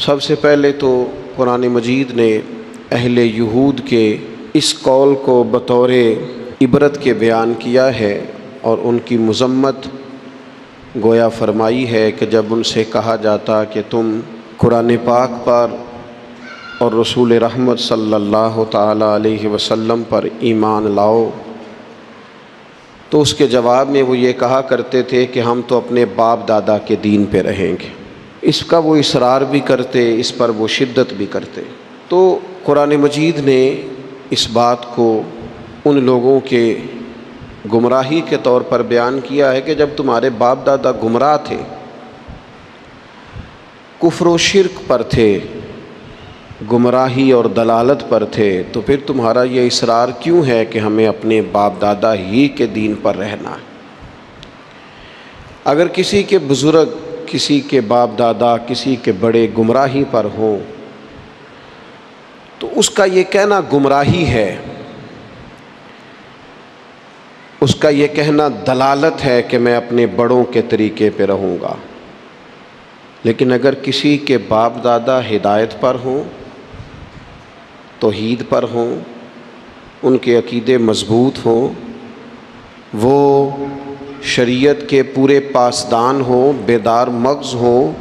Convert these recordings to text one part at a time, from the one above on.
سب سے پہلے تو قرآن مجید نے اہل یہود کے اس قول کو بطور عبرت کے بیان کیا ہے اور ان کی مذمت گویا فرمائی ہے کہ جب ان سے کہا جاتا کہ تم قرآن پاک پر اور رسول رحمت صلی اللہ تعالی علیہ وسلم پر ایمان لاؤ، تو اس کے جواب میں وہ یہ کہا کرتے تھے کہ ہم تو اپنے باپ دادا کے دین پہ رہیں گے۔ اس کا وہ اصرار بھی کرتے، اس پر وہ شدت بھی کرتے۔ تو قرآن مجید نے اس بات کو ان لوگوں کے گمراہی کے طور پر بیان کیا ہے کہ جب تمہارے باپ دادا گمراہ تھے، کفر و شرک پر تھے، گمراہی اور دلالت پر تھے، تو پھر تمہارا یہ اصرار کیوں ہے کہ ہمیں اپنے باپ دادا ہی کے دین پر رہنا ہے؟ اگر کسی کے بزرگ، کسی کے باپ دادا، کسی کے بڑے گمراہی پر ہوں تو اس کا یہ کہنا گمراہی ہے، اس کا یہ کہنا دلالت ہے کہ میں اپنے بڑوں کے طریقے پہ رہوں گا۔ لیکن اگر کسی کے باپ دادا ہدایت پر ہوں، توحید پر ہوں، ان کے عقیدے مضبوط ہوں، وہ شریعت کے پورے پاسدان ہوں، بیدار مغز ہوں،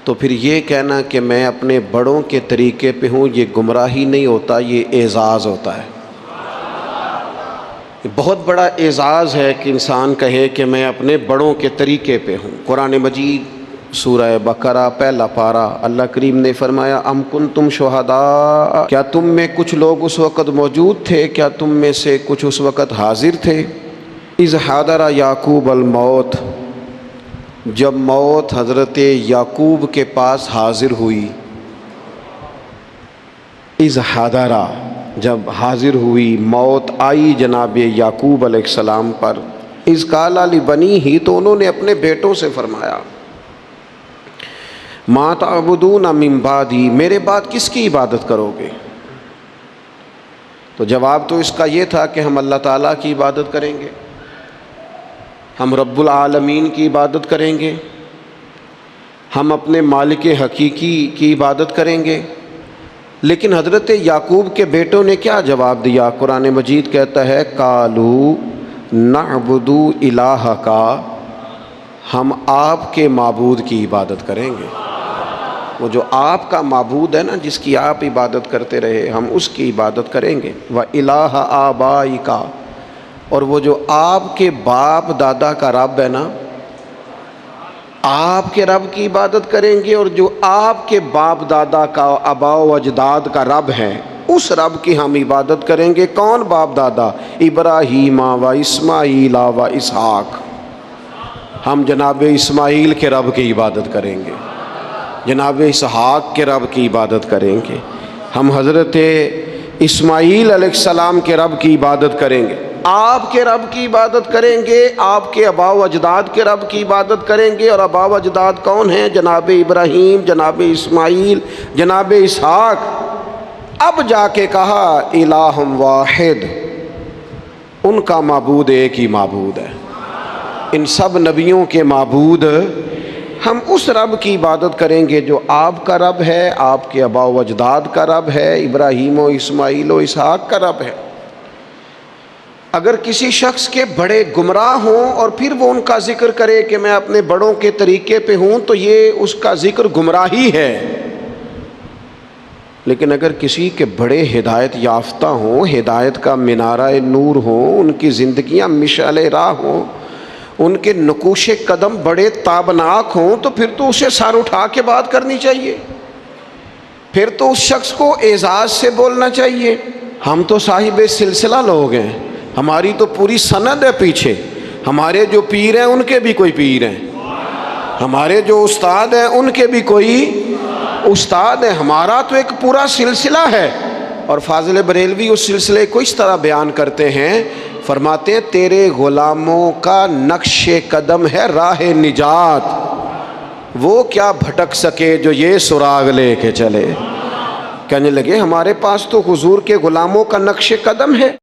تو پھر یہ کہنا کہ میں اپنے بڑوں کے طریقے پہ ہوں، یہ گمراہی نہیں ہوتا، یہ اعزاز ہوتا ہے۔ بہت بڑا اعزاز ہے کہ انسان کہے کہ میں اپنے بڑوں کے طریقے پہ ہوں۔ قرآن مجید سورہ بقرہ پہلا پارہ، اللہ کریم نے فرمایا ام کنتم شہداء، کیا تم میں کچھ لوگ اس وقت موجود تھے، کیا تم میں سے کچھ اس وقت حاضر تھے، اذ حضر یعقوب الموت، جب موت حضرت یعقوب کے پاس حاضر ہوئی، اذ حضر، جب حاضر ہوئی، موت آئی جناب یعقوب علیہ السلام پر، اذ قال لبنیہ، تو انہوں نے اپنے بیٹوں سے فرمایا ما تعبدون من بعدی، میرے بعد کس کی عبادت کرو گے؟ تو جواب تو اس کا یہ تھا کہ ہم اللہ تعالیٰ کی عبادت کریں گے، ہم رب العالمین کی عبادت کریں گے، ہم اپنے مالک حقیقی کی عبادت کریں گے۔ لیکن حضرت یعقوب کے بیٹوں نے کیا جواب دیا؟ قرآن مجید کہتا ہے قالوا نعبد الہک، ہم آپ کے معبود کی عبادت کریں گے۔ وہ جو آپ کا معبود ہے نا، جس کی آپ عبادت کرتے رہے، ہم اس کی عبادت کریں گے۔ وَإِلَٰهَ آبَائِكَ، اور وہ جو آپ کے باپ دادا کا رب ہے نا، آپ کے رب کی عبادت کریں گے، اور جو آپ کے باپ دادا کا، آباء و اجداد کا رب ہے، اس رب کی ہم عبادت کریں گے۔ کون باپ دادا؟ ابراہیم و اسماعیل و اسحاق، ہم جناب اسماعیل کے رب کی عبادت کریں گے، جناب اسحاق کے رب کی عبادت کریں گے، ہم حضرت اسماعیل علیہ السلام کے رب کی عبادت کریں گے، آپ کے رب کی عبادت کریں گے، آپ کے آباء و اجداد کے رب کی عبادت کریں گے۔ اور آباء و اجداد کون ہیں؟ جناب ابراہیم، جناب اسماعیل، جناب اسحاق۔ اب جا کے کہا الہ واحد، ان کا معبود ایک ہی معبود ہے، ان سب نبیوں کے معبود، ہم اس رب کی عبادت کریں گے جو آپ کا رب ہے، آپ کے آباء و اجداد کا رب ہے، ابراہیم و اسماعیل و اسحاق کا رب ہے۔ اگر کسی شخص کے بڑے گمراہ ہوں اور پھر وہ ان کا ذکر کرے کہ میں اپنے بڑوں کے طریقے پہ ہوں، تو یہ اس کا ذکر گمراہی ہے۔ لیکن اگر کسی کے بڑے ہدایت یافتہ ہوں، ہدایت کا منارہ نور ہوں، ان کی زندگیاں مشعل راہ ہوں، ان کے نقوش قدم بڑے تابناک ہوں، تو پھر تو اسے سر اٹھا کے بات کرنی چاہیے، پھر تو اس شخص کو اعزاز سے بولنا چاہیے۔ ہم تو صاحب سلسلہ لوگ ہیں، ہماری تو پوری سند ہے پیچھے، ہمارے جو پیر ہیں ان کے بھی کوئی پیر ہیں، ہمارے جو استاد ہیں ان کے بھی کوئی استاد ہیں، ہمارا تو ایک پورا سلسلہ ہے۔ اور فاضل بریلوی اس سلسلے کو اس طرح بیان کرتے ہیں، فرماتے ہیں تیرے غلاموں کا نقش قدم ہے راہ نجات، وہ کیا بھٹک سکے جو یہ سراغ لے کے چلے۔ کہنے لگے ہمارے پاس تو حضور کے غلاموں کا نقش قدم ہے۔